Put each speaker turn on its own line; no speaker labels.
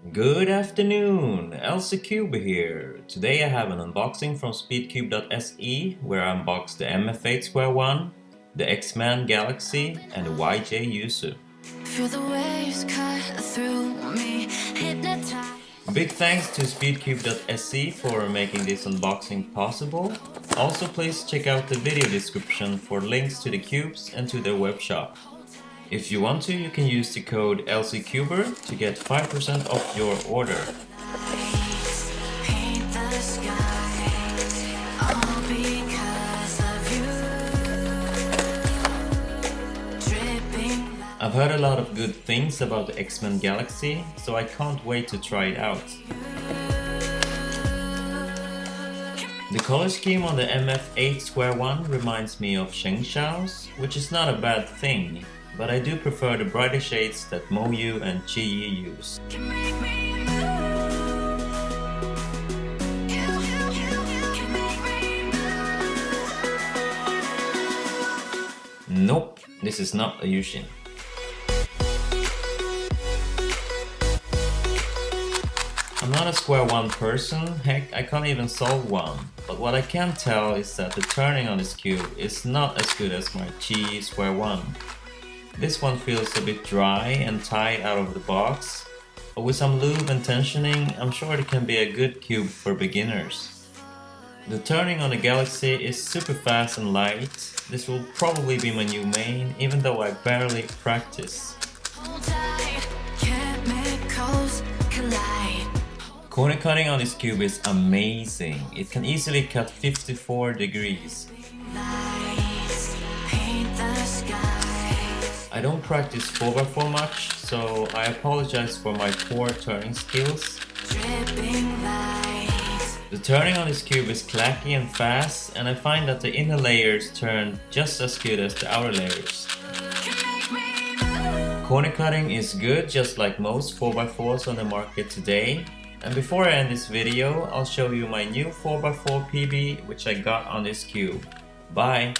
Good afternoon, YuSu here. Today I have an unboxing from Speedcube.se where I unbox the mf8 Square-1, the X-Men Galaxy and the YuSu.
Feel the waves cut through me, hypnotized.
Big thanks to Speedcube.se for making this unboxing possible. Also please check out the video description for links to the cubes and to their web shop. If you want to, you can use the code LCCuber to get 5% off your order.
Paint the skies, all because of you. Dripping.
I've heard a lot of good things about the X-Men Galaxy, so I can't wait to try it out. The color scheme on the mf8 Square-1 reminds me of Sheng Xiao's, which is not a bad thing, but I do prefer the brighter shades that Moyu and Qi use.
Can make me move. Can make me move.
Nope, this is not a Yushin. I'm not a Square-1 person, heck I can't even solve one, but what I can tell is that the turning on this cube is not as good as my Qi Square-1. This one feels a bit dry and tight out of the box, but with some lube and tensioning, I'm sure it can be a good cube for beginners. The turning on the Galaxy is super fast and light. This will probably be my new main, even though I barely practice.
Hold tight, chemicals collide.
Corner cutting on this cube is amazing. It can easily cut 54 degrees.
Lights, paint the skies.
I don't practice 4x4 much, so I apologize for my poor turning skills.
Dripping lights.
The turning on this cube is clacky and fast, and I find that the inner layers turn just as good as the outer layers.
Can make me move.
Corner cutting is good, just like most 4x4s on the market today. And before I end this video, I'll show you my new 4x4 PB which I got on this cube. Bye!